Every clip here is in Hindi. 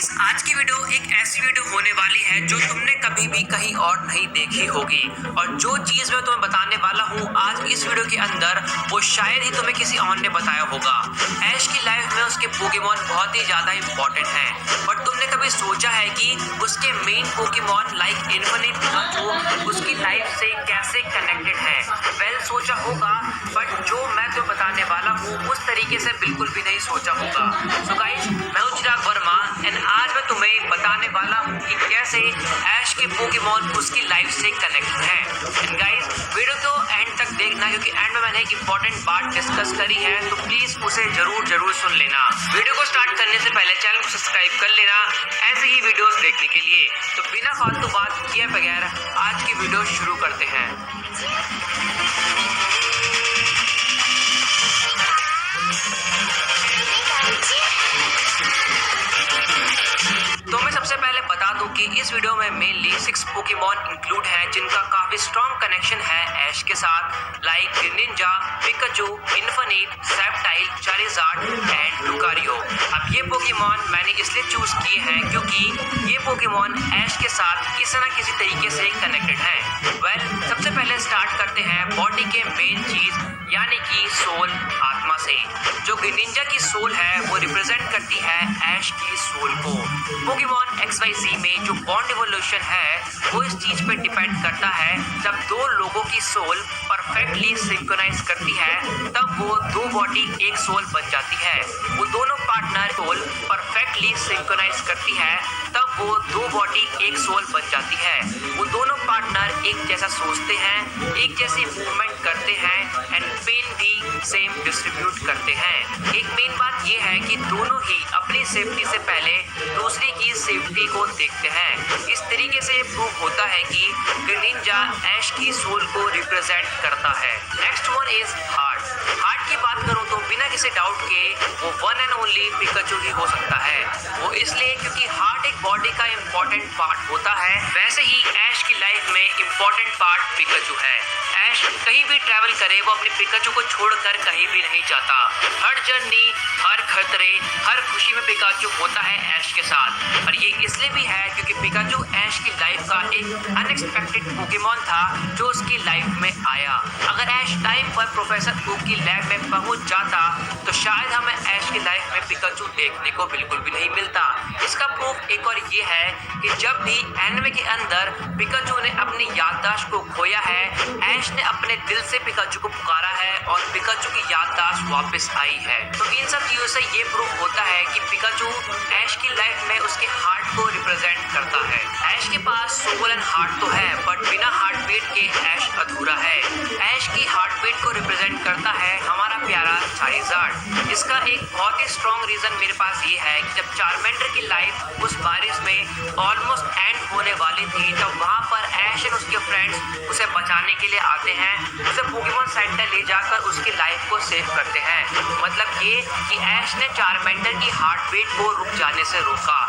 गाइस, आज की वीडियो एक ऐसी वीडियो होने वाली है जो तुमने कभी भी कहीं और नहीं देखी होगी। और जो चीज मैं तुम्हें बताने वाला हूँ आज इस वीडियो के अंदर, वो शायद ही तुम्हें किसी और ने बताया होगा। ऐश की लाइफ में उसके पोकेमॉन बहुत ही ज्यादा इंपॉर्टेंट हैं, बट तुमने कभी सोचा है कि उसके main Pokemon like infinite Pikachu उसकी लाइफ से कैसे कनेक्टेड है? वेल, सोचा होगा, बट जो मैं तुम्हें बताने वाला हूँ उस तरीके से बिल्कुल भी नहीं सोचा होगा। सो गाइस, मैं हूँ चिराग वर्मा एंड आज मैं तुम्हें बताने वाला हूँ कि कैसे ऐश के पोकेमॉन उसकी लाइफ से कनेक्टेड है। एंड गाइस, वीडियो को एंड तक देखना, क्योंकि एंड में मैंने एक इंपॉर्टेंट बात डिस्कस करी है, तो प्लीज उसे जरूर सुन लेना। वीडियो को स्टार्ट करने से पहले चैनल को सब्सक्राइब कर लेना ऐसे ही वीडियोस देखने के लिए। तो बिना फालतू बात किए बगैर आज की वीडियो शुरू करते हैं। तो मैं सबसे पहले बता दूं कि इस वीडियो में मेनली 6 पोकेमॉन इंक्लूड हैं जिनका काफी स्ट्रॉन्ग कनेक्शन है ऐश के साथ, like Greninja, Pikachu, infinite, septile, Charizard and Lucario. अब ये पोकेमॉन मैंने इसलिए चूज किए हैं क्योंकि ये पोकेमॉन ऐश के साथ किसी न किसी तरीके से कनेक्टेड हैं। वेल, सबसे पहले स्टार्ट करते हैं बॉडी के मेन चीज यानी कि सोल, आत्मा से। जो ग्रीनिंजा की सोल है वो रिप्रेजेंट करती है ऐश की सोल को। पोकेमॉन XYZ में जो बॉन्ड इवोल्यूशन है वो इस चीज पे डिपेंड करता है, जब दो लोगों की सोल परफेक्टली सिंक्रोनाइज करती है तब वो दो बॉडी एक सोल बन जाती है। वो दोनों पार्टनर सोल परफेक्टली सिंक्रोनाइज करती है तब वो दो बॉडी एक सोल बन जाती है। वो दोनों पार्टनर एक जैसा सोचते हैं, एक जैसी मूवमेंट करते हैं एंड पेन भी सेम डिस्ट्रीब्यूट करते हैं। एक मेन बात ये है कि दोनों ही अपनी सेफ्टी से पहले दूसरी की सेफ्टी को देखते हैं। इस तरीके से ये प्रूव होता है कि ग्रीनिंजा ऐश की सोल को रिप्रेजेंट करता है। Next one is heart. Heart की बात करूं तो बिना किसी डाउट के वो वन एंड ओनली पिकाचू ही हो सकता है। वो इसलिए क्योंकि हार्ट एक बॉडी का इम्पोर्टेंट पार्ट होता है, वैसे ही ऐश की लाइफ में इम्पोर्टेंट पार्ट पिकाचू है। ऐश कहीं भी ट्रैवल करे वो अपने पिकाचू को छोड़कर कहीं भी नहीं जाता। हर जर्नी, हर खतरे, हर खुशी में पिकाचू होता है ऐश के साथ। और ये इसलिए भी है क्योंकि पिकाचू ऐश की लाइफ का एक अनएक्सपेक्टेड पोकेमॉन था जो उसकी लाइफ में आया। अगर ऐश टाइम पर प्रोफेसर ओक की लैब में पहुंच जाता तो शायद हमें ऐश की लाइफ में पिकाचू देखने को बिल्कुल भी नहीं मिलता। इसका प्रूफ एक और ये है कि जब भी एनिमे के अंदर पिकाचू ने अपनी याददाश्त को खोया है, ऐश ने अपने दिल से पिकाचू को पुकारा है और पिकाचू की याददाश्त वापस आई है। तो इन सब चीजों से ये प्रूफ होता है कि पिकाचू ऐश की लाइफ में उसके हार्ट को रिप्रेजेंट करता है। ऐश के पास सोल एंड हार्ट तो है, बट बिना हार्ट बीट के ऐश अधूरा है। ऐश की हार्ट बीट को रिप्रेजेंट करता है हमारा प्यारा चारिज़ार्ड। इसका एक बहुत ही स्ट्रॉन्ग रीजन मेरे पास ये है कि जब चारमेंडर की लाइफ उस बारिश में ऑलमोस्ट एंड होने वाली थी, तब वहां पर ऐश और उसके फ्रेंड्स उसे बचाने के लिए आते हैं। उसे पोकेमॉन सेंटर ले जाकर उसकी लाइफ को सेव करते हैं। मतलब ये कि ऐश ने चारमेंडर की हार्ट बीट को रुक जाने से रोका।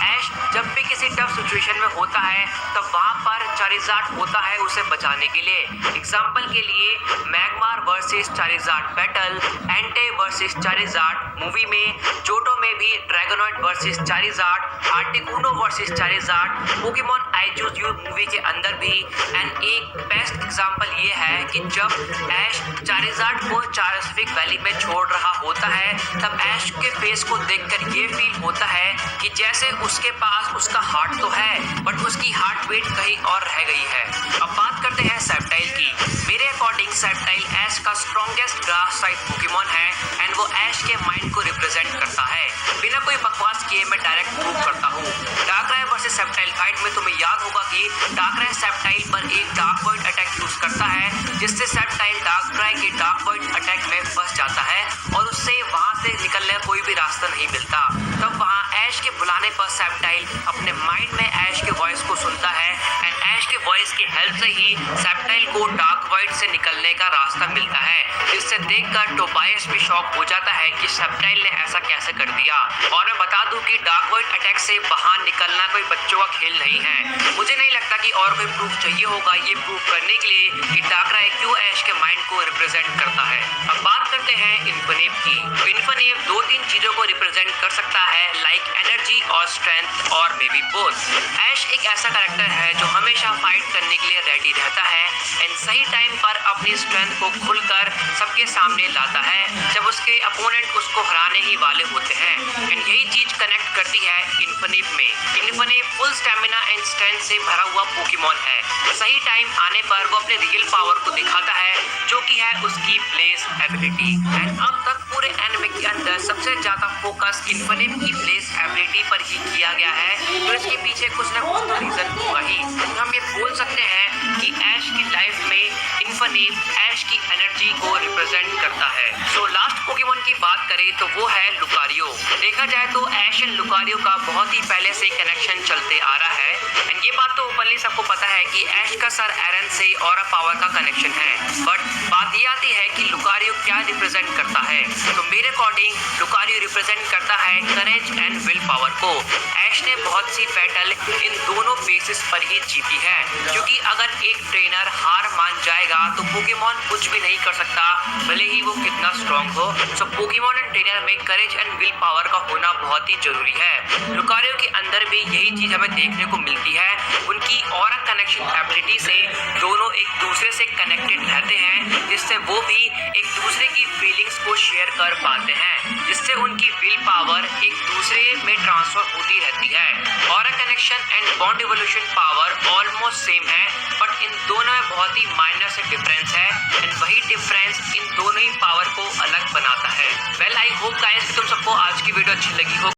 ऐश जब भी किसी टफ सिचुएशन में होता है तब वहां पर चारिज़ार्ड होता है उसे बचाने के लिए। एग्जाम्पल के लिए Magmar versus Charizard battle, Entei versus Charizard movie में, जोटो में भी Dragonite versus Charizard, Articuno versus Charizard, Pokemon I choose you movie के अंदर भी। एंड एक बेस्ट एग्जाम्पल ये है कि जब ऐश चारिज़ार्ड को चारोस्फिक वैली में छोड़ रहा होता है तब ऐश के फेस को देखकर ये फील होता है कि जैसे उसके पास उसका हार्ट तो है बट उसकी हार्ट बीट कहीं और रह गई है। अब बात करते हैं सेप्टाइल की। मेरे अकॉर्डिंग सेप्टाइल ऐश का स्ट्रॉन्गेस्ट ग्रास टाइप पोकेमॉन है एंड वो ऐश के माइंड को रिप्रेजेंट करता है। बिना कोई बकवास किए मैं डायरेक्ट प्रूव करता हूँ। डार्कराय वर्सेस सेप्टाइल फाइट में तुम्हें याद होगा कि डार्कराय सेप्टाइल पर एक डार्क पॉइंट अटैक यूज करता है, जिससे सेप्टाइल डार्कराय के डार्क पॉइंट अटैक में फंस जाता है और उससे वहां से निकलने का कोई भी रास्ता नहीं मिलता। तब वहां ऐश के बुलाने पर सेप्टाइल अपने माइंड में ऐश के वॉइस को सुनता है एंड ऐश के वॉइस की हेल्प से ही सेप्टाइल को डार्क वॉइड से निकलने का रास्ता मिलता है, जिससे देखकर टोबायस भी शॉक हो जाता है कि सेप्टाइल ने ऐसा कैसे कर दिया। और मैं बता दूं कि डार्क वॉइड अटैक से बाहर निकलना कोई बच्चों का खेल नहीं है। मुझे नहीं लगता कि और कोई प्रूफ चाहिए होगा ये प्रूव करने के लिए कि डार्कराय क्यों ऐश के माइंड को रिप्रेजेंट करता है। अब बात करते हैं इन्फिनेव की। तो इन्फिनेव 2-3 चीजों को रिप्रेजेंट कर सकता है, लाइक एनर्जी और स्ट्रेंथ और मे बी बोथ। ऐश एक ऐसा कैरेक्टर है जो हमेशा फाइट करने के लिए रेडी रहता है एंड सही टाइम पर अपनी स्ट्रेंथ को खुलकर सबके सामने लाता है जब उसके अपोनेंट उसको हराने ही वाले होते हैं। एंड यही चीज कनेक्ट करती है इन्फिनेव में। इन्फिनेव फुल स्टेमिना एंड स्ट्रेंथ से भरा हुआ पोकेमॉन है। सही टाइम आने पर वो अपने रियल पावर को दिखाता है, जो कि है उसकी ब्लेज एबिलिटी। एंड अब तक पूरे एनिमे के अंदर सबसे ज्यादा फोकस इन्फिनेव की ब्लेज एबिलिटी पर ही किया गया है, तो इसके पीछे कुछ ना कुछ तो रीजन होगा ही। तो हम ये बोल सकते हैं कि ऐश की लाइफ में इन्फिनेव ऐश की एनर्जी को रिप्रेजेंट करता है। सो लास्ट पोकेमॉन की बात करें तो वो है लुकारियो। देखा जाए तो ऐश एंड लुकारियो का बहुत ही पहले से कनेक्शन चलते आ रहा है एंड ये बात तो ओपनली सबको पता है कि ऐश का सर एरन से ऑरा पावर का कनेक्शन है। बट बात ये आती है कि लुकारियो क्या रिप्रेजेंट करता है। तो मेरे अकॉर्डिंग लुकारियो रिप्रेजेंट करता है करेज एंड विल पावर को। ऐश ने बहुत सी बैटल इन दोनों बेसिस पर ही जीती है, क्योंकि अगर एक ट्रेनर हार मान जाएगा तो पोकेमॉन कुछ भी नहीं कर सकता, भले ही वो कितना स्ट्रॉन्ग हो। सो पोकेमॉन एंड ट्रेनर में करेज एंड विल पावर का होना बहुत ही जरूरी है। लुकारियो के अंदर भी यही चीज हमें देखने को मिलती है। उनकी ऑरा कनेक्शन एबिलिटी से दोनों एक दूसरे से कनेक्टेड रहते हैं, जिससे वो भी एक दूसरे की फीलिंग्स को शेयर कर पाते हैं, जिससे उनकी विल पावर एक दूसरे में ट्रांसफर होती रहती है। Aura connection and bond evolution power almost same है, बट इन दोनों में बहुत ही माइनर से डिफरेंस है एंड वही डिफरेंस इन दोनों ही पावर को अलग बनाता है। वेल आई होप गाइस कि तुम सबको आज की वीडियो अच्छी लगी हो।